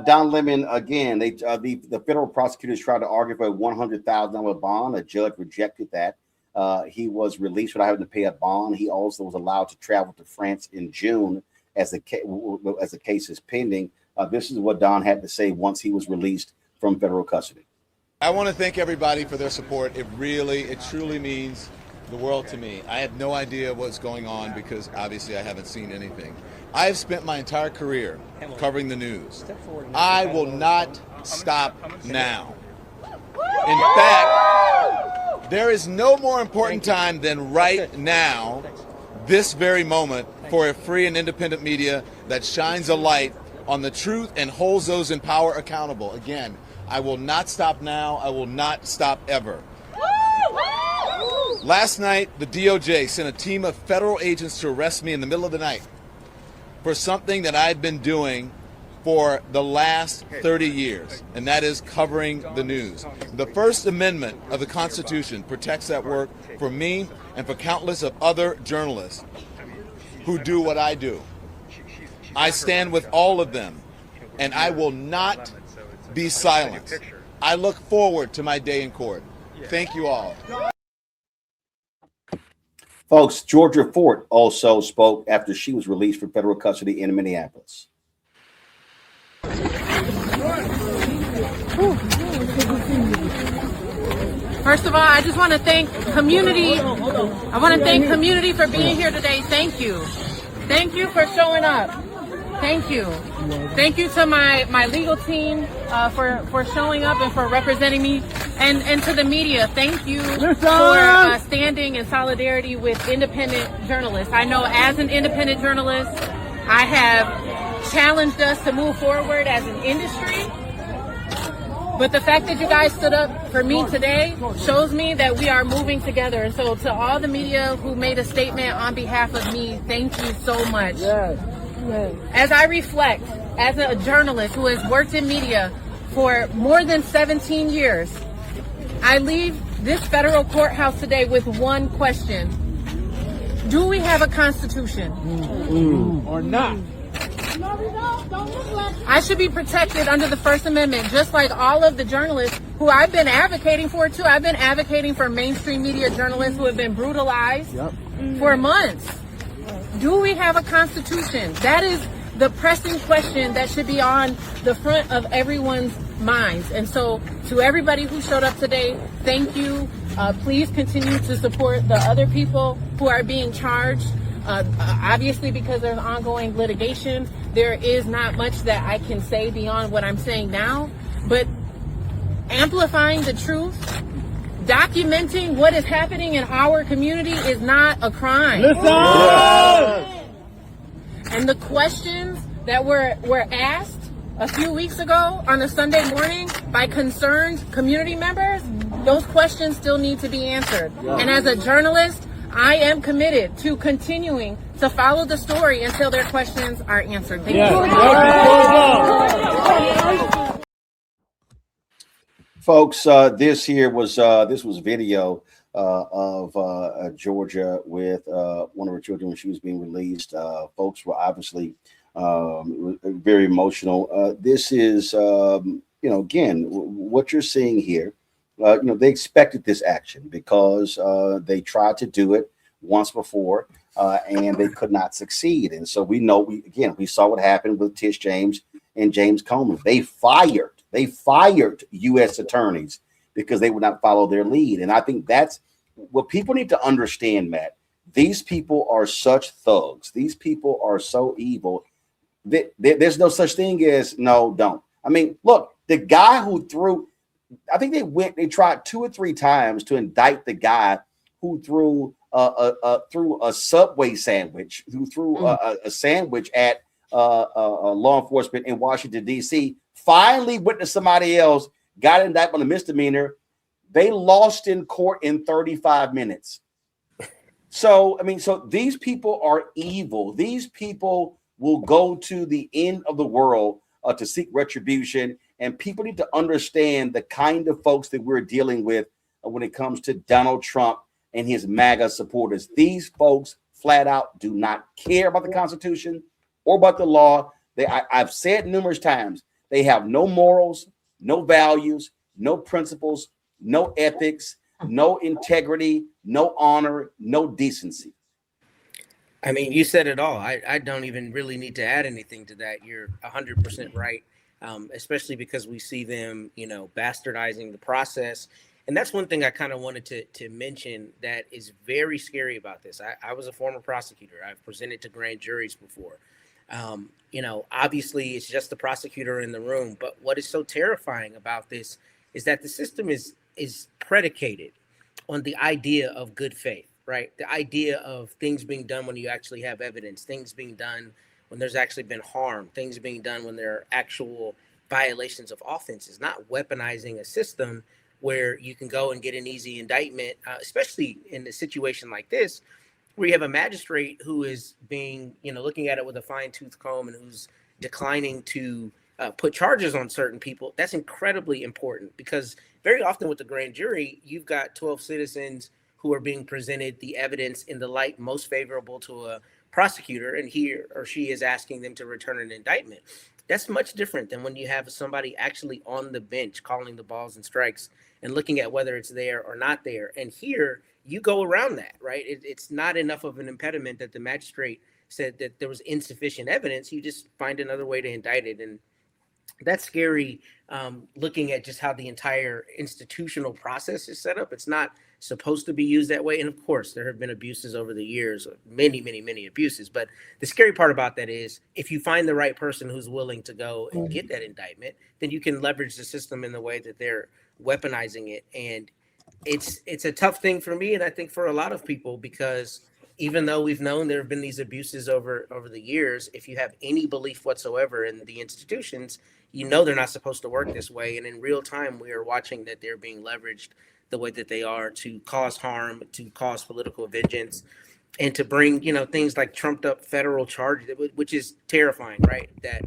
Don Lemon again. The federal prosecutors tried to argue for a $100,000 bond. A judge rejected that. He was released without having to pay a bond. He also was allowed to travel to France in June as the case is pending. This is what Don had to say once he was released from federal custody. I want to thank everybody for their support. It truly means the world to me. I had no idea what's going on because obviously I haven't seen anything. I have spent my entire career covering the news. I will not stop now. In fact, there is no more important time than right now, this very moment, for a free and independent media that shines a light on the truth and holds those in power accountable. Again, I will not stop now. I will not stop ever. Last night, the DOJ sent a team of federal agents to arrest me in the middle of the night for something that I've been doing for the last 30 years, and that is covering the news. The First Amendment of the Constitution protects that work for me and for countless of other journalists who do what I do. I stand with all of them, and I will not be silenced. I look forward to my day in court. Thank you all. Folks, Georgia Fort also spoke after she was released from federal custody in Minneapolis. First of all, I just want to thank community. I want to thank community for being here today. Thank you. Thank you for showing up. Thank you. Thank you to my legal team for showing up and for representing me. And to the media, thank you for standing in solidarity with independent journalists. I know as an independent journalist, I have challenged us to move forward as an industry. But the fact that you guys stood up for me today shows me that we are moving together. And so to all the media who made a statement on behalf of me, thank you so much. As I reflect, as a journalist who has worked in media for more than 17 years, I leave this federal courthouse today with one question. Do we have a constitution? Or not? I should be protected under the First Amendment, just like all of the journalists who I've been advocating for too. I've been advocating for mainstream media journalists who have been brutalized for months. Do we have a constitution? That is the pressing question that should be on the front of everyone's minds. And so to everybody who showed up today, thank you. Please continue to support the other people who are being charged. Obviously, because there's ongoing litigation, there is not much that I can say beyond what I'm saying now. But amplifying the truth, documenting what is happening in our community is not a crime. And the questions that were asked a few weeks ago on a Sunday morning by concerned community members, those questions still need to be answered. And as a journalist, I am committed to continuing to follow the story until their questions are answered. Thank you. Folks, this was video of Georgia with one of her children when she was being released. Folks were obviously very emotional. This is, again, what you're seeing here. They expected this action because they tried to do it once before and they could not succeed. And so we saw what happened with Tish James and James Coleman. They fired U.S. attorneys because they would not follow their lead. And I think that's what people need to understand, Matt. These people are such thugs. These people are so evil that there's no such thing as no, don't. I mean, look, the guy who threw, I think they tried 2 or 3 times to indict the guy who threw a Subway sandwich, who threw a sandwich at law enforcement in Washington, D.C., finally went to somebody else, got indicted on a misdemeanor. They lost in court in 35 minutes. So these people are evil. These people will go to the end of the world to seek retribution. And people need to understand the kind of folks that we're dealing with when it comes to Donald Trump and his MAGA supporters. These folks flat out do not care about the Constitution or about the law. I've said numerous times, They have no morals, no values, no principles, no ethics, no integrity, no honor, no decency. I mean, you said it all. I don't even really need to add anything to that. You're 100% right, especially because we see them, bastardizing the process. And that's one thing I kind of wanted to mention that is very scary about this. I was a former prosecutor. I've presented to grand juries before. Obviously it's just the prosecutor in the room. But what is so terrifying about this is that the system is predicated on the idea of good faith, right? The idea of things being done when you actually have evidence, things being done when there's actually been harm, things being done when there are actual violations of offenses, not weaponizing a system where you can go and get an easy indictment, especially in a situation like this, where you have a magistrate who is being, looking at it with a fine tooth comb and who's declining to put charges on certain people. That's incredibly important because very often with the grand jury, you've got 12 citizens who are being presented the evidence in the light most favorable to a prosecutor, and he or she is asking them to return an indictment. That's much different than when you have somebody actually on the bench calling the balls and strikes and looking at whether it's there or not there. And here you go around that, right? It's not enough of an impediment that the magistrate said that there was insufficient evidence. You just find another way to indict it. And that's scary, looking at just how the entire institutional process is set up. It's not supposed to be used that way. And of course, there have been abuses over the years, many, many, many abuses. But the scary part about that is if you find the right person who's willing to go and get that indictment, then you can leverage the system in the way that they're weaponizing it. And it's a tough thing for me, and I think for a lot of people, because even though we've known there have been these abuses over the years, if you have any belief whatsoever in the institutions, they're not supposed to work this way. And in real time, we are watching that they're being leveraged the way that they are to cause harm, to cause political vengeance, and to bring, things like trumped up federal charges, which is terrifying, right? That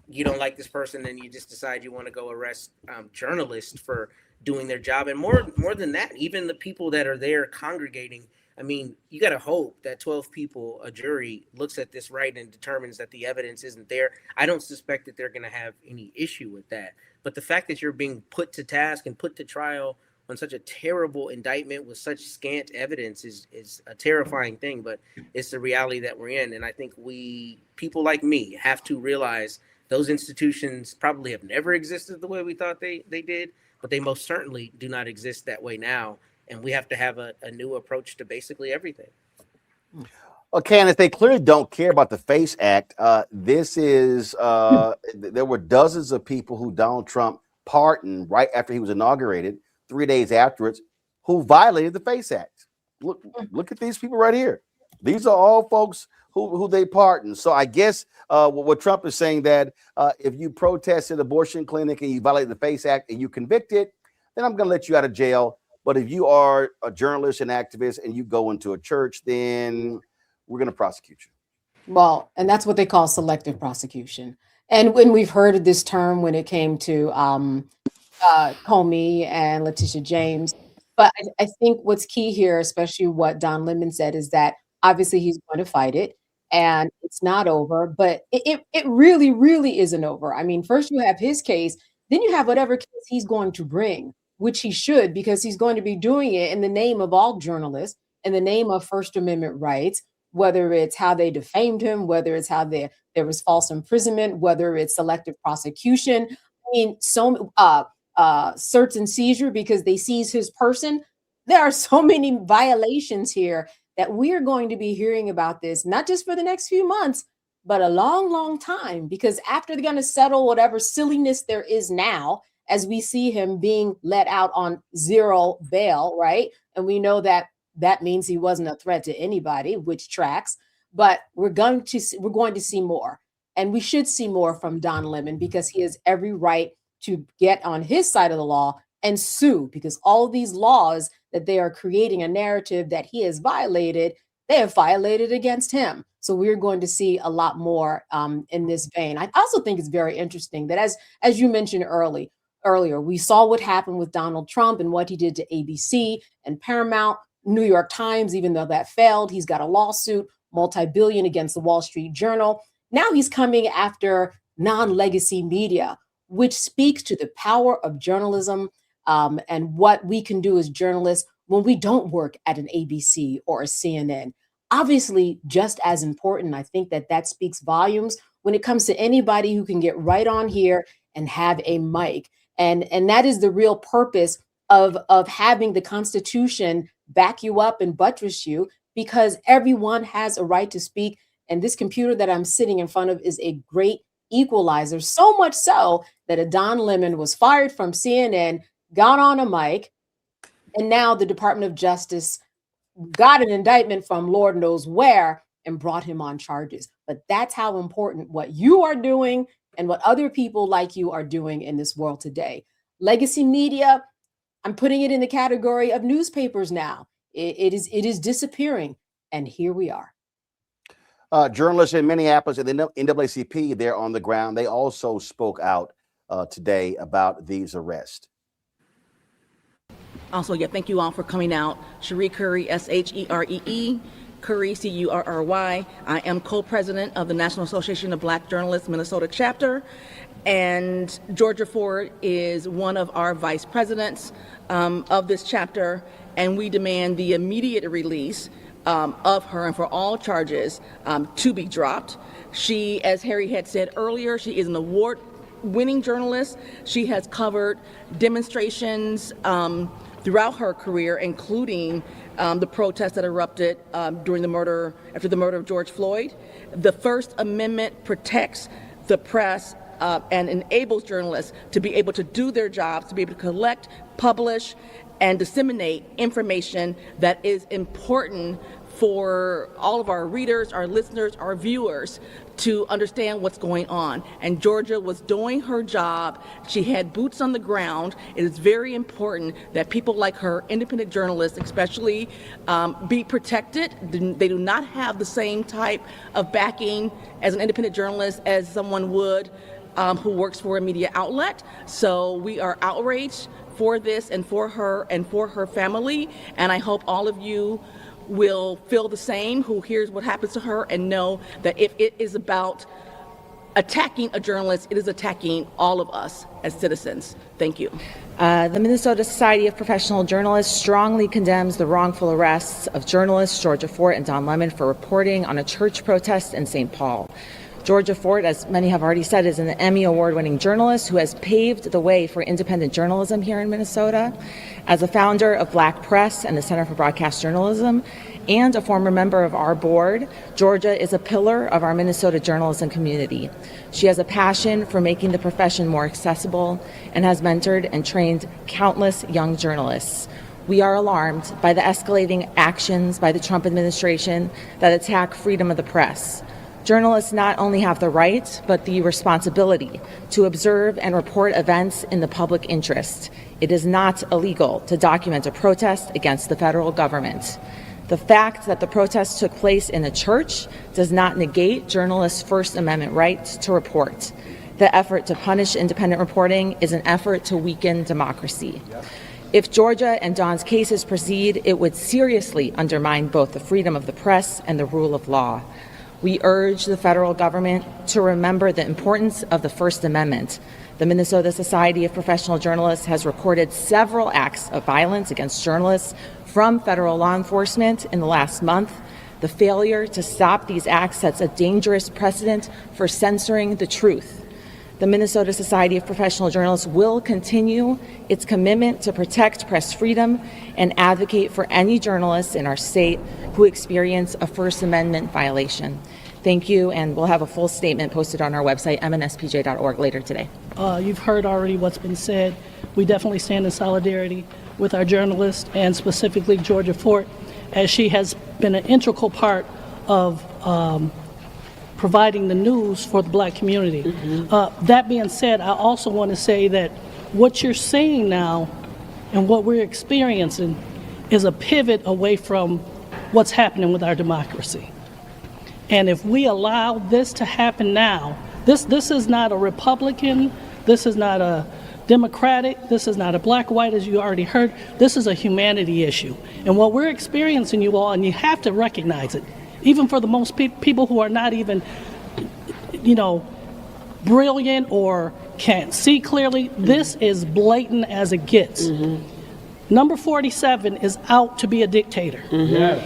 you don't like this person and you just decide you want to go arrest journalists for doing their job. And more than that, even the people that are there congregating, I mean, you got to hope that 12 people, a jury, looks at this right and determines that the evidence isn't there. I don't suspect that they're going to have any issue with that. But the fact that you're being put to task and put to trial on such a terrible indictment with such scant evidence is a terrifying thing. But it's the reality that we're in. And I think people like me, have to realize those institutions probably have never existed the way we thought they did, but they most certainly do not exist that way now. And we have to have a new approach to basically everything. Okay, and if they clearly don't care about the FACE Act, this is there were dozens of people who Donald Trump pardoned right after he was inaugurated, 3 days afterwards, who violated the FACE Act. Look at these people right here. These are all folks who they pardoned. So I guess what Trump is saying that if you protest an abortion clinic and you violate the FACE Act and you convicted, then I'm going to let you out of jail. But if you are a journalist and activist and you go into a church, then we're going to prosecute you. Well, and that's what they call selective prosecution. And when we've heard of this term when it came to Comey and Letitia James. But I think what's key here, especially what Don Lemon said, is that obviously he's going to fight it and it's not over, but it really, really isn't over. I mean, first you have his case, then you have whatever case he's going to bring, which he should, because he's going to be doing it in the name of all journalists, in the name of First Amendment rights, whether it's how they defamed him, whether it's how there was false imprisonment, whether it's selective prosecution. I mean, search and seizure because they seize his person. There are so many violations here that we're going to be hearing about this, not just for the next few months, but a long, long time, because after they're going to settle whatever silliness there is now, as we see him being let out on zero bail, right? And we know that that means he wasn't a threat to anybody, which tracks, but we're going to see more. And we should see more from Don Lemon because he has every right to get on his side of the law and sue, because all of these laws that they are creating a narrative that he has violated, they have violated against him. So we're going to see a lot more in this vein. I also think it's very interesting that as you mentioned earlier, we saw what happened with Donald Trump and what he did to ABC and Paramount, New York Times, even though that failed. He's got a lawsuit, multi-billion, against the Wall Street Journal. Now he's coming after non-legacy media. which speaks to the power of journalism, and what we can do as journalists when we don't work at an ABC or a CNN. Obviously, just as important, I think that speaks volumes when it comes to anybody who can get right on here and have a mic. And that is the real purpose of having the Constitution back you up and buttress you, because everyone has a right to speak. And this computer that I'm sitting in front of is a great equalizer, so much so that a Don Lemon was fired from CNN, got on a mic, and now the Department of Justice got an indictment from Lord knows where and brought him on charges. But that's how important what you are doing and what other people like you are doing in this world today. Legacy media, I'm putting it in the category of newspapers now. It is disappearing, and here we are. Journalists in Minneapolis and the NAACP, they're on the ground. They also spoke out today about these arrests. Also, thank you all for coming out. Cherie Curry, Sheree, Curry, Curry. I am co-president of the National Association of Black Journalists Minnesota chapter, and Georgia Ford is one of our vice presidents of this chapter, and we demand the immediate release of her and for all charges to be dropped. She, as Harry had said earlier, she is an award-winning journalist. She has covered demonstrations throughout her career, including the protests that erupted after the murder of George Floyd. The First Amendment protects the press and enables journalists to be able to do their jobs, to be able to collect, publish, and disseminate information that is important for all of our readers, our listeners, our viewers to understand what's going on. And Georgia was doing her job. She had boots on the ground. It is very important that people like her, independent journalists especially, be protected. They do not have the same type of backing as an independent journalist as someone would who works for a media outlet. So we are outraged for this and for her family. And I hope all of you will feel the same, who hears what happens to her, and know that if it is about attacking a journalist, it is attacking all of us as citizens. Thank you. The Minnesota Society of Professional Journalists strongly condemns the wrongful arrests of journalists Georgia Fort and Don Lemon for reporting on a church protest in St. Paul. Georgia Fort, as many have already said, is an Emmy award-winning journalist who has paved the way for independent journalism here in Minnesota. As a founder of Black Press and the Center for Broadcast Journalism, and a former member of our board, Georgia is a pillar of our Minnesota journalism community. She has a passion for making the profession more accessible and has mentored and trained countless young journalists. We are alarmed by the escalating actions by the Trump administration that attack freedom of the press. Journalists not only have the right, but the responsibility to observe and report events in the public interest. It is not illegal to document a protest against the federal government. The fact that the protest took place in a church does not negate journalists' First Amendment right to report. The effort to punish independent reporting is an effort to weaken democracy. If Georgia and Don's cases proceed, it would seriously undermine both the freedom of the press and the rule of law. We urge the federal government to remember the importance of the First Amendment. The Minnesota Society of Professional Journalists has recorded several acts of violence against journalists from federal law enforcement in the last month. The failure to stop these acts sets a dangerous precedent for censoring the truth. The Minnesota Society of Professional Journalists will continue its commitment to protect press freedom and advocate for any journalists in our state who experience a First Amendment violation. Thank you, and we'll have a full statement posted on our website, mnspj.org, later today. You've heard already what's been said. We definitely stand in solidarity with our journalist, and specifically Georgia Fort, as she has been an integral part of providing the news for the Black community. That being said, I also want to say that what you're seeing now and what we're experiencing is a pivot away from what's happening with our democracy. And if we allow this to happen now, this is not a Republican, this is not a Democratic, this is not a black, white, as you already heard, this is a humanity issue. And what we're experiencing, you all, and you have to recognize it, even for the most people who are not even, brilliant or can't see clearly. This is blatant as it gets. Number 47 is out to be a dictator.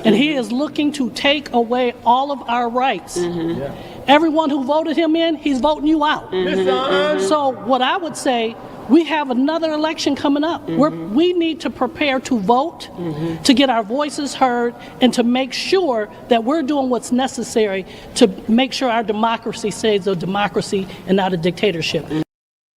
And he is looking to take away all of our rights. Everyone who voted him in, he's voting you out. So what I would say, we have another election coming up. We need to prepare to vote, to get our voices heard, and to make sure that we're doing what's necessary to make sure our democracy stays a democracy and not a dictatorship.